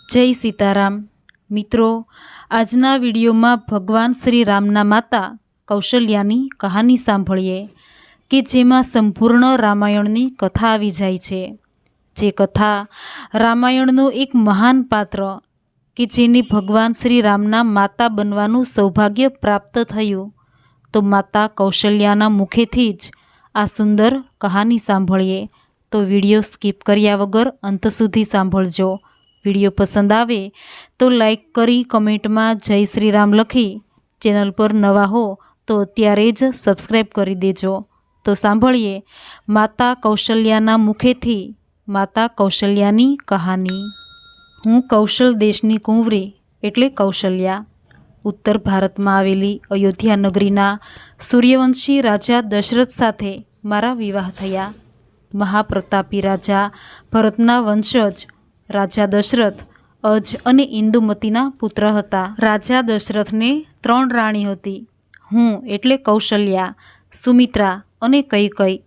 જય સીતારામ મિત્રો, આજના વિડીયોમાં ભગવાન શ્રી રામના માતા કૌશલ્યાની કહાની સાંભળીએ કે જેમાં સંપૂર્ણ રામાયણની કથા આવી જાય છે। જે કથા રામાયણનો એક મહાન પાત્ર કે જેને ભગવાન શ્રી રામના માતા બનવાનું સૌભાગ્ય પ્રાપ્ત થયું, તો માતા કૌશલ્યાના મુખેથી જ આ સુંદર કહાની સાંભળીએ। તો વિડીયો સ્કીપ કર્યા વગર અંત સુધી સાંભળજો। વિડીયો પસંદ આવે તો લાઈક કરી કમેન્ટમાં જય શ્રી રામ લખી ચેનલ પર નવા હો તો અત્યારે જ સબસ્ક્રાઈબ કરી દેજો। તો સાંભળીએ માતા કૌશલ્યાના મુખેથી માતા કૌશલ્યાની કહાની। હું કૌશલ દેશની કુંવરી એટલે કૌશલ્યા ઉત્તર ભારતમાં આવેલી અયોધ્યા નગરીના સૂર્યવંશી રાજા દશરથ સાથે મારા વિવાહ થયા। મહાપ્રતાપી રાજા ભરતના વંશજ રાજા દશરથ અજ અને ઇન્દુમતીના પુત્ર હતા। રાજા દશરથને 3 રાણી હતી। હું એટલે કૌશલ્યા, સુમિત્રા અને કૈકેયી।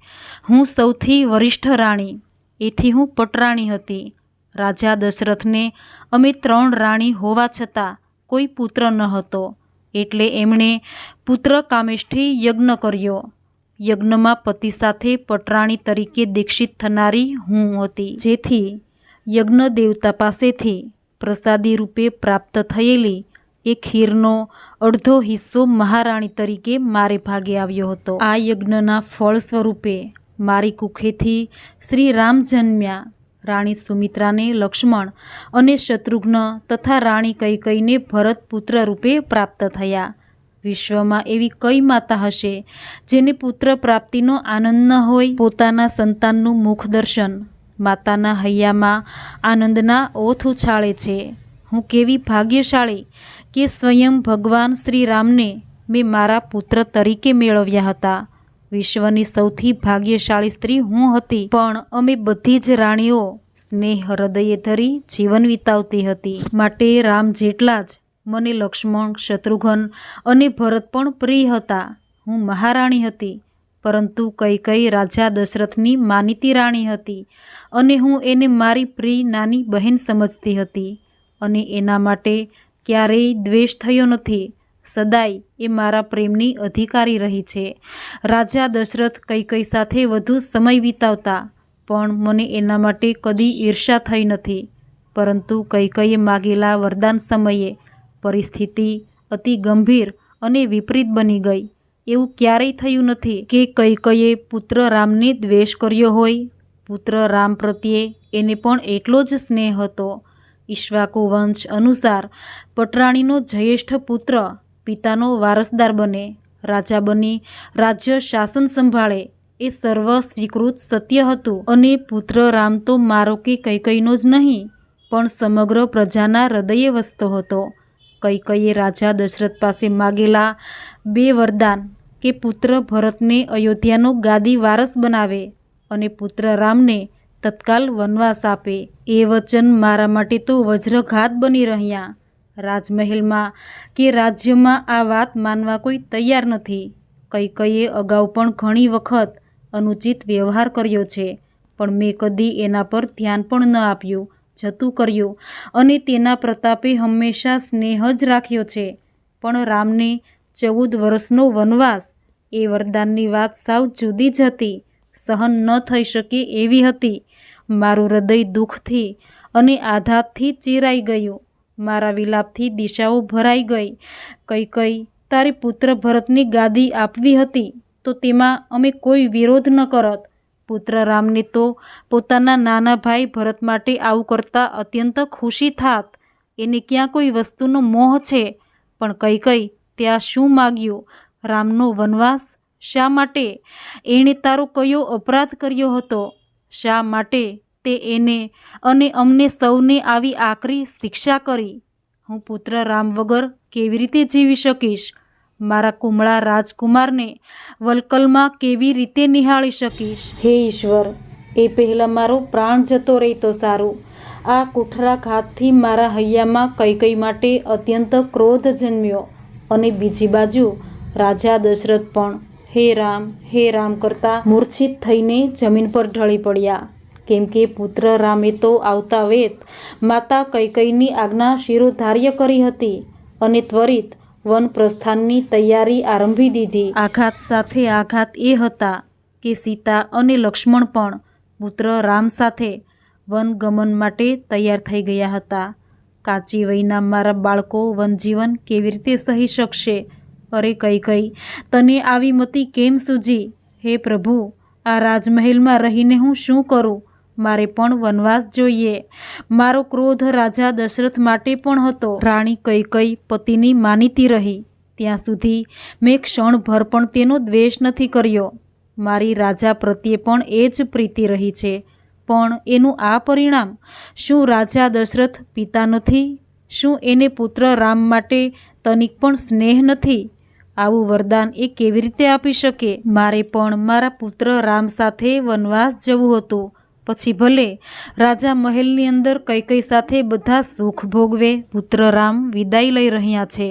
હું સૌથી વરિષ્ઠ રાણી, એથી હું પટરાણી હતી। રાજા દશરથને અમે 3 રાણી હોવા છતાં કોઈ પુત્ર ન હતો, એટલે એમણે પુત્ર કામેષ્ઠી યજ્ઞ કર્યો। યજ્ઞમાં પતિ સાથે પટરાણી તરીકે દીક્ષિત થનારી હું હતી, જેથી યજ્ઞ દેવતા પાસેથી પ્રસાદી રૂપે પ્રાપ્ત થયેલી એ ખીરનો અડધો હિસ્સો મહારાણી તરીકે મારે ભાગે આવ્યો હતો। આ યજ્ઞના ફળ સ્વરૂપે મારી કુખેથી શ્રી રામ જન્મ્યા। રાણી સુમિત્રાને લક્ષ્મણ અને શત્રુઘ્ન તથા રાણી કૈકેયીને ભરત પુત્ર રૂપે પ્રાપ્ત થયા। વિશ્વમાં એવી કઈ માતા હશે જેને પુત્ર પ્રાપ્તિનો આનંદ ન હોય? પોતાના સંતાનનું મુખ દર્શન માતાના હૈયામાં આનંદના ઓથ ઉછાળે છે। હું કેવી ભાગ્યશાળી કે સ્વયં ભગવાન શ્રી રામને મેં મારા પુત્ર તરીકે મેળવ્યા હતા। વિશ્વની સૌથી ભાગ્યશાળી સ્ત્રી હું હતી, પણ અમે બધી જ રાણીઓ સ્નેહ હૃદયે ધરી જીવન વિતાવતી હતી। માટે રામ જેટલા જ મને લક્ષ્મણ, શત્રુઘ્ન અને ભરત પણ પ્રિય હતા। હું મહારાણી હતી, પરંતુ કૈકેયી રાજા દશરથની માનીતી રાણી હતી અને હું એને મારી પ્રિય નાની બહેન સમજતી હતી, અને એના માટે ક્યારેય દ્વેષ થયો નથી। સદાય એ મારા પ્રેમની અધિકારી રહી છે। રાજા દશરથ કૈકેયી સાથે વધુ સમય વિતાવતા, પણ મને એના માટે કદી ઈર્ષા થઈ નથી। પરંતુ કૈકેયીએ માગેલા વરદાન સમયે પરિસ્થિતિ અતિ ગંભીર અને વિપરીત બની ગઈ। એવું ક્યારેય થયું નથી કે કૈકેયીએ પુત્ર રામને દ્વેષ કર્યો હોય। પુત્ર રામ પ્રત્યે એને પણ એટલો જ સ્નેહ હતો। ઈક્ષ્વાકુ વંશ અનુસાર પટરાણીનો જ્યેષ્ઠ પુત્ર પિતાનો વારસદાર બને, રાજા બની રાજ્ય શાસન સંભાળે, એ સર્વ સ્વીકૃત સત્ય હતું। અને પુત્ર રામ તો મારો કે કૈકેયીનો જ નહીં, પણ સમગ્ર પ્રજાના હૃદયે વસતો હતો। કૈકેયીએ રાજા દશરથ પાસે માગેલા 2 વરદાન કે પુત્ર ભરતને અયોધ્યાનો ગાદી વારસ બનાવે અને પુત્ર રામને તત્કાલ વનવાસ આપે, એ વચન મારા માટે તો વજ્રઘાત બની રહ્યા। રાજમહેલમાં કે રાજ્યમાં આ વાત માનવા કોઈ તૈયાર નથી। કૈકેયીએ અગાઉ પણ ઘણી વખત અનુચિત વ્યવહાર કર્યો છે, પણ મેં કદી એના પર ધ્યાન પણ ન આપ્યું, જતું કર્યું, અને તેના પ્રતાપે હંમેશા સ્નેહ જ રાખ્યો છે। પણ રામને 14 વર્ષનો વનવાસ, એ વરદાનની વાત સાવ જુદી જ હતી, સહન ન થઈ શકે એવી હતી। મારું હૃદય દુઃખથી અને આઘાતથી ચીરાઈ ગયું, મારા વિલાપથી દિશાઓ ભરાઈ ગઈ। કૈકેયી, તારે પુત્ર ભરતની ગાદી આપવી હતી તો તેમાં અમે કોઈ વિરોધ ન કરત। પુત્ર રામને તો પોતાના નાના ભાઈ ભરત માટે આવું કરતાં અત્યંત ખુશી થાત। એને ક્યાં કોઈ વસ્તુનો મોહ છે? પણ કૈકેયી, ત્યાં શું માગ્યું? રામનો વનવાસ શા માટે? એણે તારો કયો અપરાધ કર્યો હતો? શા માટે તે એને અને અમને સૌને આવી આકરી શિક્ષા કરી? હું પુત્ર રામ વગર કેવી રીતે જીવી શકીશ? મારા કુમળા રાજકુમારને વલ્કલમાં કેવી રીતે નિહાળી શકીશ? હે ઈશ્વર, એ પહેલાં મારો પ્રાણ જતો રહે તો સારું। આ કુઠરાઘાતથી મારા હૈયામાં કૈકેયી માટે અત્યંત ક્રોધ જન્મ્યો, અને બીજી બાજુ રાજા દશરથ પણ હે રામ કરતા મૂર્છિત થઈને જમીન પર ઢળી પડ્યા। કેમ કે પુત્ર રામે તો આવતા વેત માતા કૈકેયીની આજ્ઞા શિરોધાર્ય કરી હતી અને ત્વરિત વન પ્રસ્થાનની તૈયારી આરંભી દીધી. આઘાત સાથે આઘાત એ હતા કે સીતા અને લક્ષ્મણ પણ પુત્ર રામ સાથે વનગમન માટે તૈયાર થઈ ગયા હતા. કાચી વયના મારા બાળકો વનજીવન કેવી રીતે સહી શકશે? અરે કૈકેયી, તને આવી મતિ કેમ સૂજી? હે પ્રભુ, આ રાજમહેલમાં રહીને હું શું કરું? મારે પણ વનવાસ જોઈએ. મારો ક્રોધ રાજા દશરથ માટે પણ હતો. રાણી કૈકેયી પતિની માનીતી રહી ત્યાં સુધી મેં ક્ષણભર પણ તેનો દ્વેષ નથી કર્યો. મારી રાજા પ્રત્યે પણ એ જ પ્રીતિ રહી છે. પણ એનું આ પરિણામ? શું રાજા દશરથ પિતા નથી? શું એને પુત્ર રામ માટે તનિક પણ સ્નેહ નથી? આવું વરદાન એ કેવી રીતે આપી શકે? મારે પણ મારા પુત્ર રામ સાથે વનવાસ જવું હતું. પછી ભલે રાજા મહેલની અંદર કૈકેયી સાથે બધા સુખ ભોગવે. પુત્ર રામ વિદાય લઈ રહ્યા છે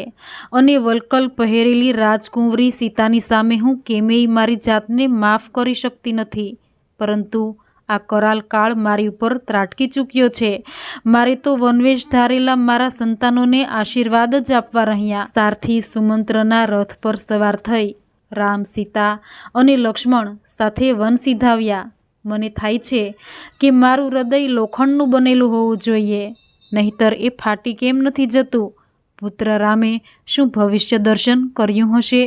અને વલકલ પહેરેલી રાજકુંવરી સીતાની સામે હું કેમેય મારી જાતને માફ કરી શકતી નથી. પરંતુ આ કરાલ કાળ મારી ઉપર ત્રાટકી ચૂક્યો છે. મારે તો વનવેશ ધારેલા મારા સંતાનોને આશીર્વાદ જ આપવા રહ્યા. સારથી સુમંત્રના રથ પર સવાર થઈ રામ, સીતા અને લક્ષ્મણ સાથે વન સીધાવ્યા. મને થાય છે કે મારું હૃદય લોખંડનું બનેલું હોવું જોઈએ, નહીતર એ ફાટી કેમ નથી જતું? પુત્ર રામે શું ભવિષ્ય દર્શન કર્યું હશે?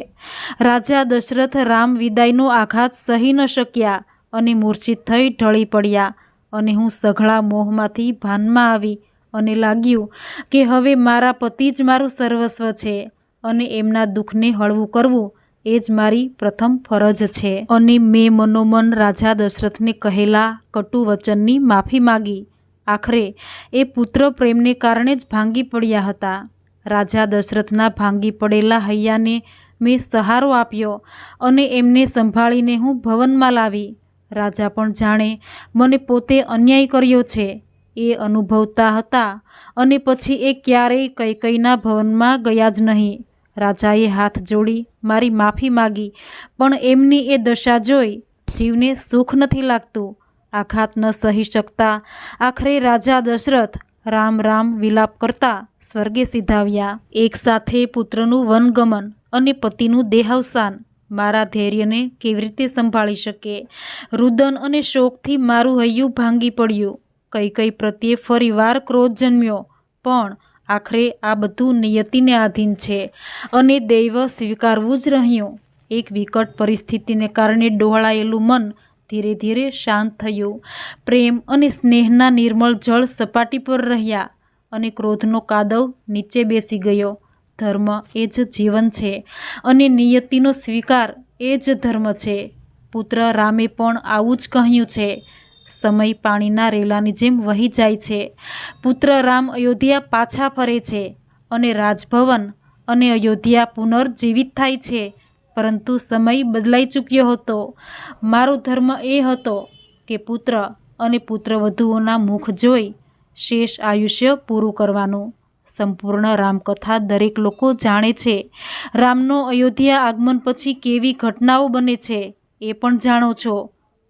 રાજા દશરથ રામ વિદાયનો આઘાત સહી ન શક્યા અને મૂર્છિત થઈ ઢળી પડ્યા. અને હું સઘળા મોહમાંથી ભાનમાં આવી અને લાગ્યું કે હવે મારા પતિ જ મારું સર્વસ્વ છે અને એમના દુઃખને હળવું કરવું એ જ મારી પ્રથમ ફરજ છે. અને મેં મનોમન રાજા દશરથને કહેલા કટુ વચનની માફી માગી. આખરે એ પુત્ર પ્રેમને કારણે જ ભાંગી પડ્યા હતા. રાજા દશરથના ભાંગી પડેલા હૈયાને મેં સહારો આપ્યો અને એમને સંભાળીને હું ભવનમાં લાવી. રાજા પણ જાણે મને પોતે અન્યાય કર્યો છે એ અનુભવતા હતા અને પછી એ ક્યારેય કૈકેયીના ભવનમાં ગયા જ નહીં. રાજાએ હાથ જોડી મારી માફી માગી, પણ એમની એ દશા જોઈ જીવને સુખ નથી લાગતું. આઘાત ન સહી શકતા આખરે રાજા દશરથ રામ રામ વિલાપ કરતા સ્વર્ગે સીધાવ્યા. એક સાથે પુત્રનું વનગમન અને પતિનું દેહાવસાન મારા ધૈર્યને કેવી રીતે સંભાળી શકે? રુદન અને શોકથી મારું હૈયું ભાંગી પડ્યું. કૈકેયી પ્રત્યે ફરીવાર ક્રોધ જન્મ્યો, પણ આખરે આ બધું નિયતિને આધીન છે અને દૈવ સ્વીકારવું જ રહ્યું. એક વિકટ પરિસ્થિતિને કારણે ડહોળાયેલું મન ધીરે ધીરે શાંત થયું. પ્રેમ અને સ્નેહના નિર્મળ જળ સપાટી પર રહ્યા અને ક્રોધનો કાદવ નીચે બેસી ગયો. ધર્મ એ જ જીવન છે અને નિયતિનો સ્વીકાર એ જ ધર્મ છે. પુત્ર રામે પણ આવું જ કહ્યું છે. સમય પાણીના રેલાની જેમ વહી જાય છે. પુત્ર રામ અયોધ્યા પાછા ફરે છે અને રાજભવન અને અયોધ્યા પુનર્જીવિત થાય છે. પરંતુ સમય બદલાઈ ચૂક્યો હતો. મારો ધર્મ એ હતો કે પુત્ર અને પુત્રવધુઓના મુખ જોઈ શેષ આયુષ્ય પૂરું કરવાનું. સંપૂર્ણ રામકથા દરેક લોકો જાણે છે. રામનો અયોધ્યા આગમન પછી કેવી ઘટનાઓ બને છે એ પણ જાણો છો.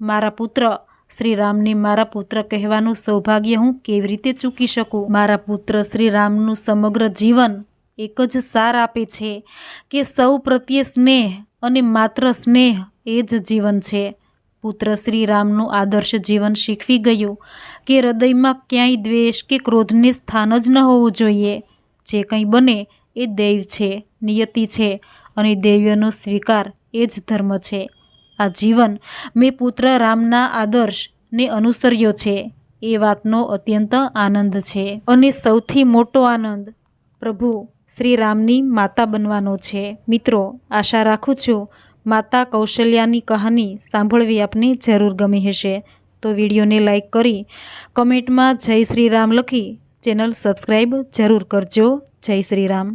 મારા પુત્ર શ્રી રામને મારા પુત્ર કહેવાનું સૌભાગ્ય હું કેવી રીતે ચૂકી શકું? મારા પુત્ર શ્રી રામનું સમગ્ર જીવન એક જ સાર આપે છે કે સૌ પ્રત્યે સ્નેહ અને માત્ર સ્નેહ એ જ જીવન છે. પુત્ર શ્રી રામનું આદર્શ જીવન શીખવી ગયું કે હૃદયમાં ક્યાંય દ્વેષ કે ક્રોધને સ્થાન જ ન હોવું જોઈએ. જે કંઈ બને એ દૈવ છે, નિયતિ છે અને દૈવ્યનો સ્વીકાર એ જ ધર્મ છે. આ જીવન મેં પુત્ર રામના આદર્શને અનુસર્યો છે એ વાતનો અત્યંત આનંદ છે. અને સૌથી મોટો આનંદ પ્રભુ શ્રી રામની માતા બનવાનો છે. મિત્રો, આશા રાખું છું માતા કૌશલ્યાની કહાની સાંભળવી આપને જરૂર ગમી હશે. તો વિડીયોને લાઈક કરી કમેન્ટમાં જય શ્રી રામ લખી ચેનલ સબસ્ક્રાઈબ જરૂર કરજો. જય શ્રી રામ.